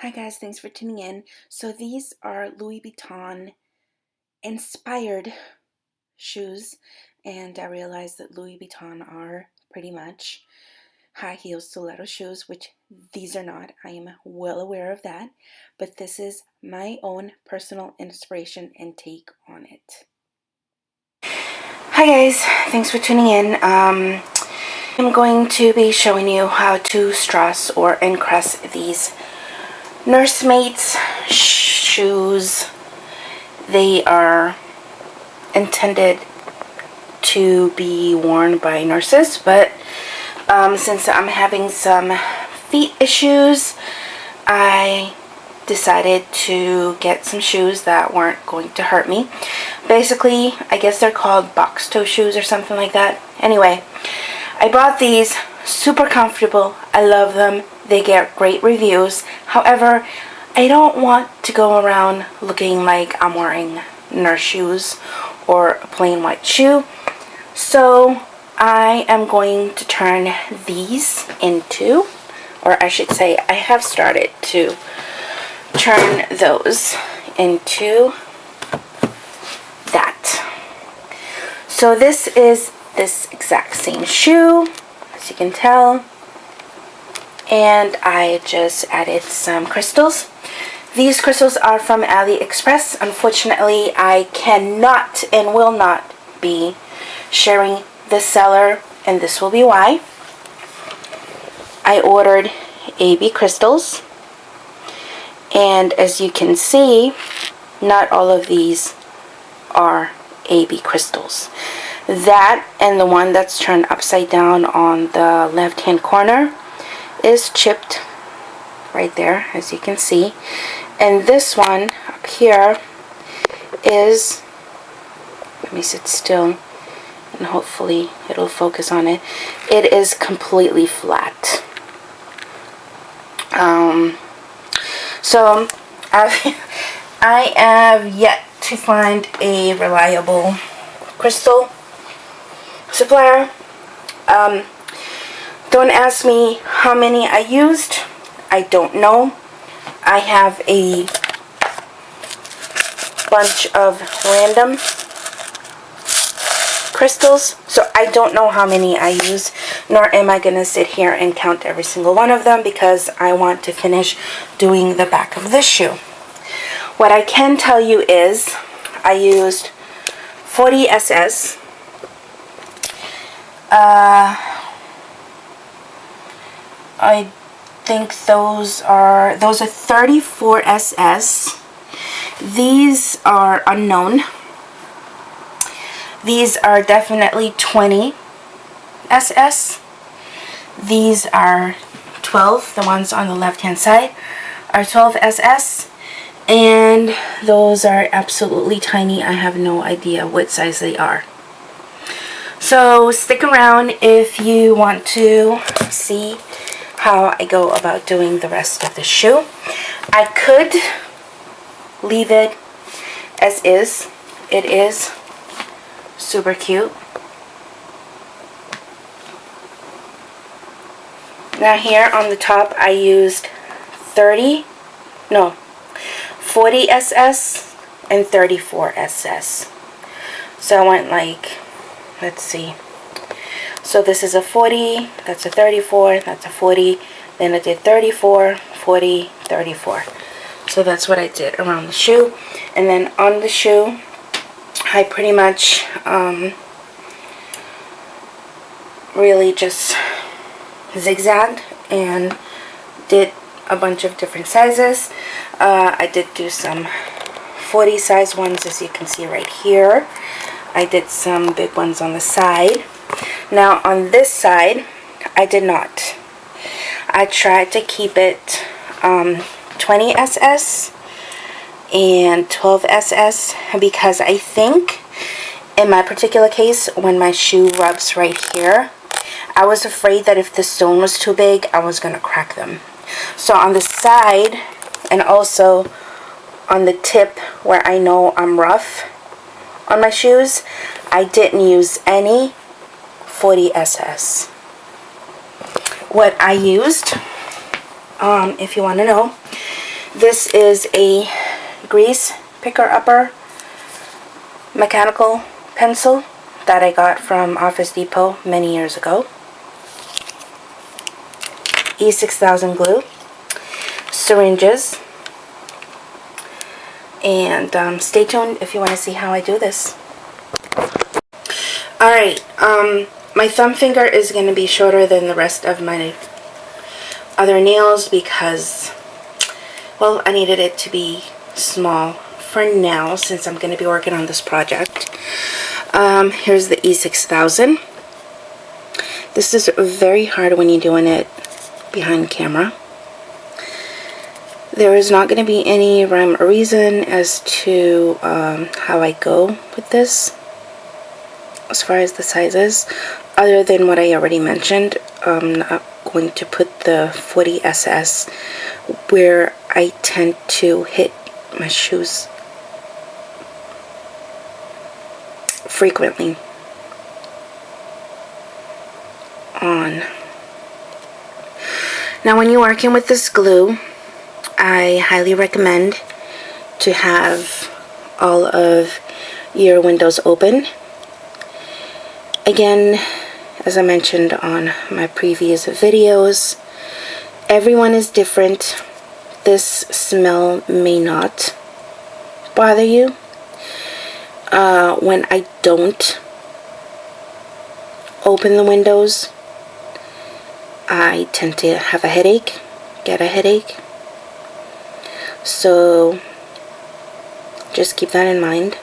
Hi guys, thanks for tuning in. So these are Louis Vuitton inspired shoes, and I realized that Louis Vuitton are pretty much high heel stiletto shoes, which these are not. I am well aware of that, but this is my own personal inspiration and take on it. Hi guys, thanks for tuning in. I'm going to be showing you how to strass or encrust these nursemaid's shoes. They are intended to be worn by nurses, but since I'm having some feet issues, I decided to get some shoes that weren't going to hurt me. Basically, I guess they're called box toe shoes or something like that. Anyway, I bought these. Super comfortable. I love them. They get great reviews. However, I don't want to go around looking like I'm wearing nurse shoes or a plain white shoe. So I am going to turn these into, or I should say I have started to turn those into that. So this is this exact same shoe, as you can tell, and I just added some crystals. These crystals are from AliExpress. Unfortunately, I cannot and will not be sharing the seller, and this will be why. I ordered AB crystals, and as you can see, not all of these are AB crystals. That and the one that's turned upside down on the left hand corner is chipped right there, as you can see, and this one up here is, let me sit still and hopefully it'll focus on it. It is completely flat. So I have yet to find a reliable crystal supplier. Don't ask me how many I used. I don't know. I have a bunch of random crystals, so I don't know how many I use, nor am I going to sit here and count every single one of them because I want to finish doing the back of this shoe. What I can tell you is I used 40 SS. I think those are 34 SS. These are unknown. These are definitely 20 SS. These are 12. The ones on the left hand side are 12 SS. And those are absolutely tiny. I have no idea what size they are. So stick around if you want to see how I go about doing the rest of the shoe. I could leave it as is. It is super cute. Now here on the top I used 40 SS and 34 SS. So I went like, let's see. So this is a 40, that's a 34, that's a 40, then I did 34, 40, 34. So that's what I did around the shoe. And then on the shoe, I pretty much really just zigzagged and did a bunch of different sizes. I did do some 40 size ones, as you can see right here. I did some big ones on the side. Now on this side, I did not. I tried to keep it 20 SS and 12 SS because I think in my particular case, when my shoe rubs right here, I was afraid that if the stone was too big, I was going to crack them. So on the side and also on the tip where I know I'm rough on my shoes, I didn't use any 40 SS. What I used, if you want to know, This is a grease picker-upper mechanical pencil that I got from Office Depot many years ago. E6000 glue, syringes, and stay tuned if you want to see how I do this. Alright, my thumb finger is going to be shorter than the rest of my other nails because, well, I needed it to be small for now since I'm going to be working on this project. Here's the E6000. This is very hard when you're doing it behind camera. There is not going to be any rhyme or reason as to how I go with this as far as the sizes, other than what I already mentioned. I'm not going to put the 40 SS where I tend to hit my shoes frequently on. Now when you're working with this glue, I highly recommend to have all of your windows open. Again, as I mentioned on my previous videos, everyone is different. This smell may not bother you. When I don't open the windows, I tend to have a headache, get a headache. So just keep that in mind.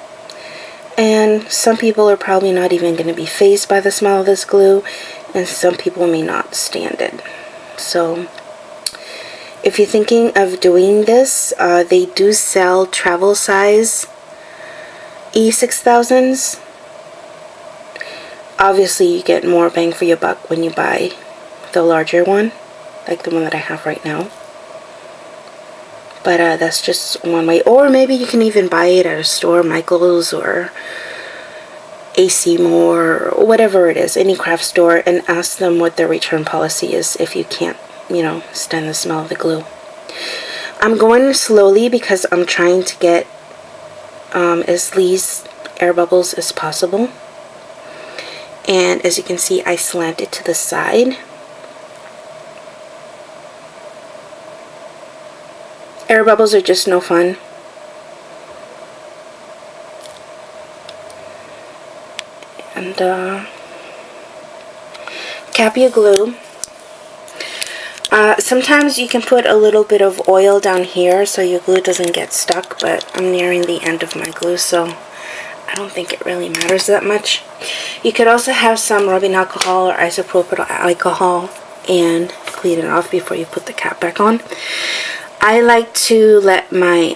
And some people are probably not even going to be fazed by the smell of this glue, and some people may not stand it. So if you're thinking of doing this, they do sell travel size E6000s. Obviously you get more bang for your buck when you buy the larger one, like the one that I have right now. But that's just one way. Or maybe you can even buy it at a store, Michael's or AC Moore or whatever it is, any craft store, and ask them what their return policy is if you can't, you know, stand the smell of the glue. I'm going slowly because I'm trying to get as least air bubbles as possible. And as you can see, I slant it to the side. Air bubbles are just no fun. And cap your glue. Sometimes you can put a little bit of oil down here so your glue doesn't get stuck, but I'm nearing the end of my glue, so I don't think it really matters that much. You could also have some rubbing alcohol or isopropyl alcohol and clean it off before you put the cap back on. I like to let my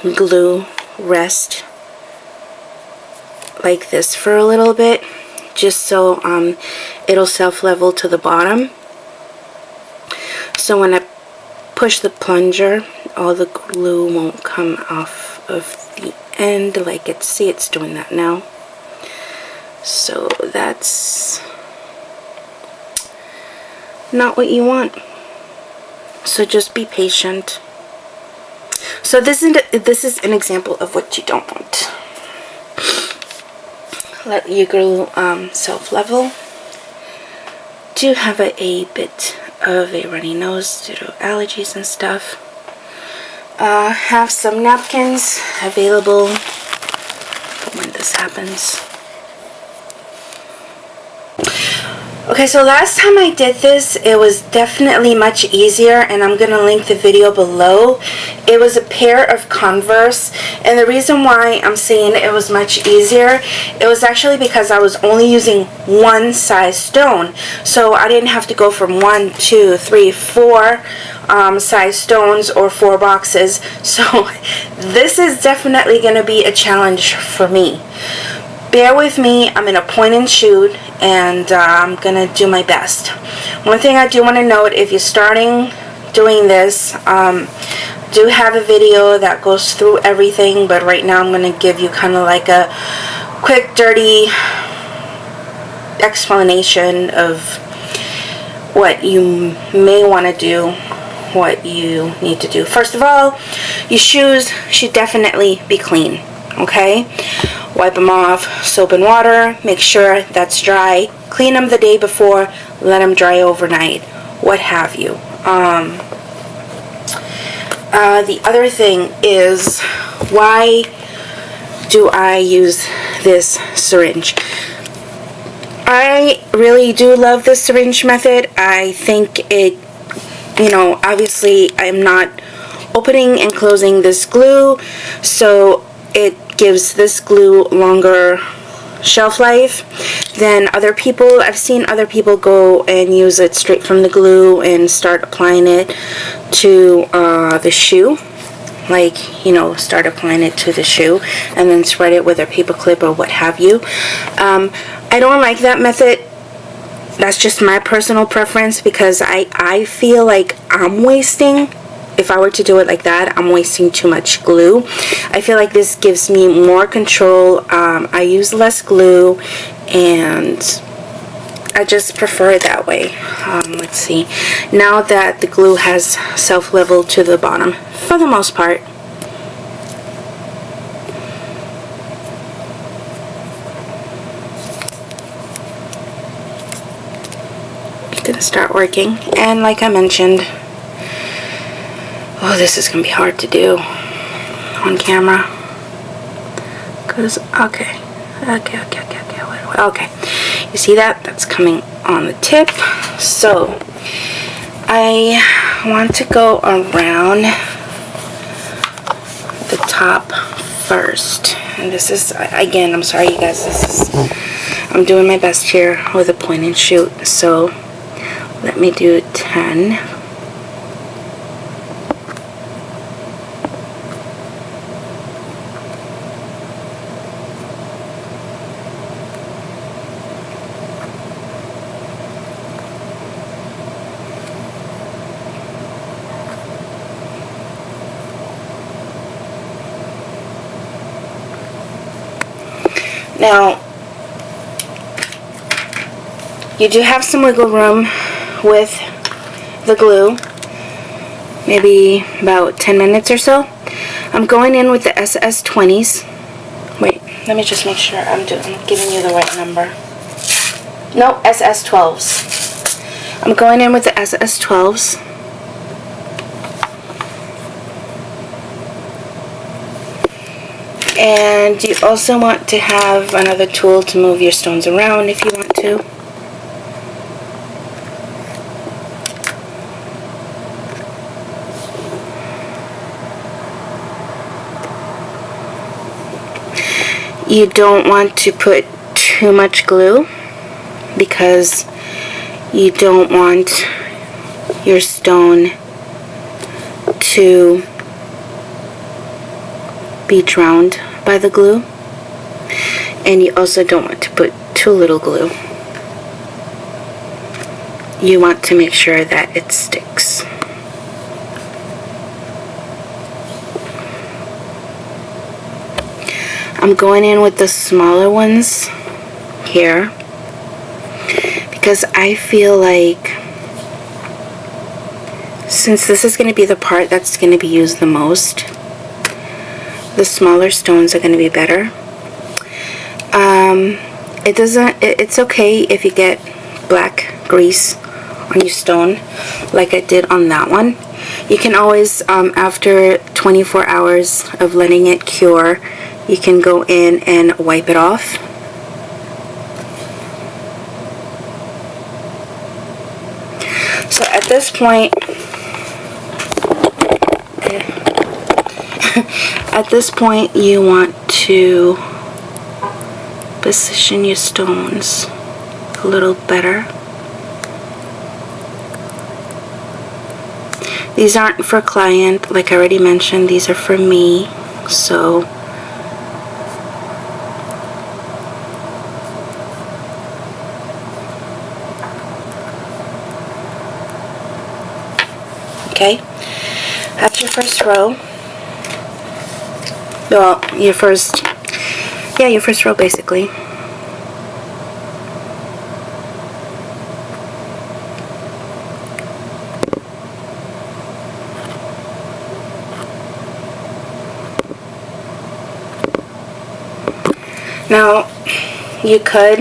glue rest like this for a little bit, just so it'll self-level to the bottom. So when I push the plunger, all the glue won't come off of the end like it's doing that now. So that's not what you want. So just be patient. So this is an example of what you don't want. Let your glue self-level. Do have a bit of a runny nose due to allergies and stuff. Have some napkins available for when this happens. Okay, so last time I did this, it was definitely much easier, and I'm going to link the video below. It was a pair of Converse, and the reason why I'm saying it was much easier, it was actually because I was only using one size stone. So I didn't have to go from 1, 2, 3, 4 size stones or 4 boxes. So this is definitely going to be a challenge for me. Bear with me, I'm in a point and shoot, and I'm gonna do my best. One thing I do want to note, if you're starting doing this, do have a video that goes through everything, but right now I'm gonna give you kind of like a quick, dirty explanation of what you may want to do what you need to do. First of all, your shoes should definitely be clean, okay? Wipe them off, soap and water, make sure that's dry. Clean them the day before, let them dry overnight, what have you. The other thing is, why do I use this syringe? I really do love this syringe method. I think it, you know, obviously I'm not opening and closing this glue, so it gives this glue longer shelf life than other people. I've seen other people go and use it straight from the glue and start applying it to the shoe. Like, you know, start applying it to the shoe and then spread it with a paper clip or what have you. I don't like that method. That's just my personal preference, because I feel like I'm wasting, if I were to do it like that, I'm wasting too much glue. I feel like this gives me more control. I use less glue, and I just prefer it that way. Let's see. Now that the glue has self-leveled to the bottom, for the most part. Gonna start working, and like I mentioned, oh, this is gonna be hard to do on camera, because okay, you see that? That's coming on the tip. So I want to go around the top first, and this is, again, I'm sorry you guys, I'm doing my best here with a point and shoot, so let me do 10. Now, you do have some wiggle room with the glue, maybe about 10 minutes or so. I'm going in with the SS20s. Wait, let me just make sure I'm giving you the right number. No, SS12s. I'm going in with the SS12s. And you also want to have another tool to move your stones around if you want to. You don't want to put too much glue, because you don't want your stone to be drowned by the glue, and you also don't want to put too little glue. You want to make sure that it sticks. I'm going in with the smaller ones here, because I feel like, since this is going to be the part that's going to be used the most, the smaller stones are going to be better. It's okay if you get black grease on your stone, like I did on that one. You can always, after 24 hours of letting it cure, you can go in and wipe it off. So at this point, you want to position your stones a little better. These aren't for client, like I already mentioned, these are for me, so okay, after your first row, well, your first row basically. Now, you could,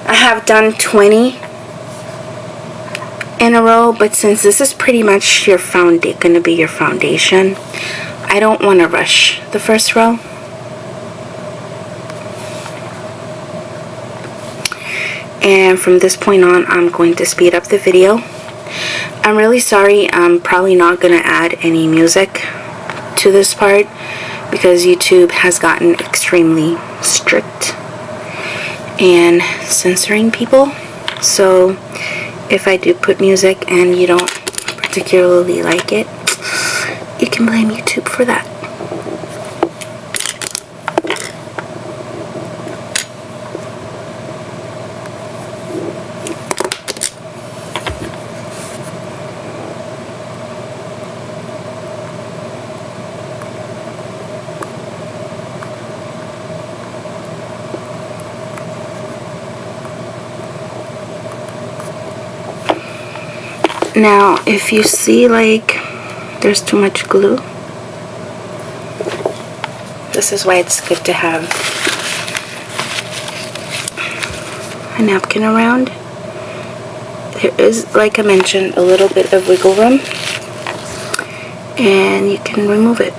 I have done 20 in a row, but since this is pretty much your gonna be your foundation, I don't want to rush the first row. And from this point on, I'm going to speed up the video. I'm really sorry, I'm probably not going to add any music to this part because YouTube has gotten extremely strict and censoring people. So if I do put music and you don't particularly like it, you can blame YouTube for that. Now, if you see like there's too much glue, this is why it's good to have a napkin around. There is, like I mentioned, a little bit of wiggle room, and you can remove it.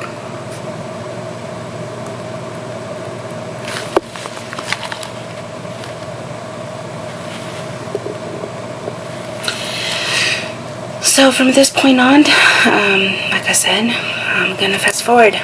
So from this point on, like I said, I'm gonna fast forward.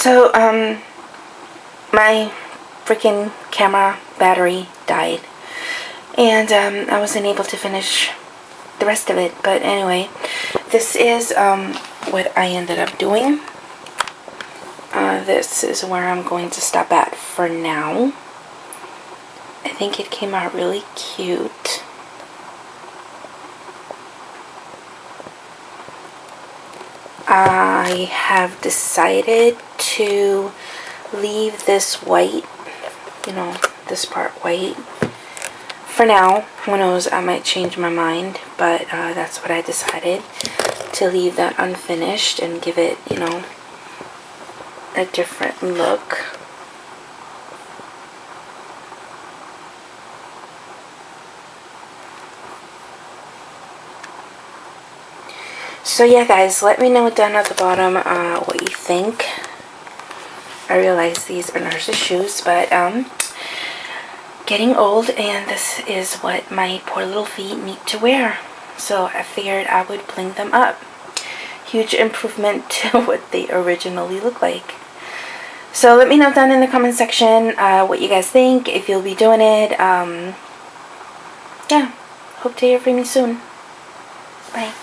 So, my freaking camera battery died, and I wasn't able to finish the rest of it. But anyway, this is what I ended up doing. This is where I'm going to stop at for now. I think it came out really cute. I have decided to leave this white, you know, this part white for now. Who knows, I might change my mind, but that's what I decided, to leave that unfinished and give it, you know, a different look. So yeah, guys, let me know down at the bottom what you think. I realize these are nurse's shoes, but getting old, and this is what my poor little feet need to wear. So I figured I would bling them up. Huge improvement to what they originally look like. So let me know down in the comment section what you guys think, if you'll be doing it. Yeah, hope to hear from you soon. Bye.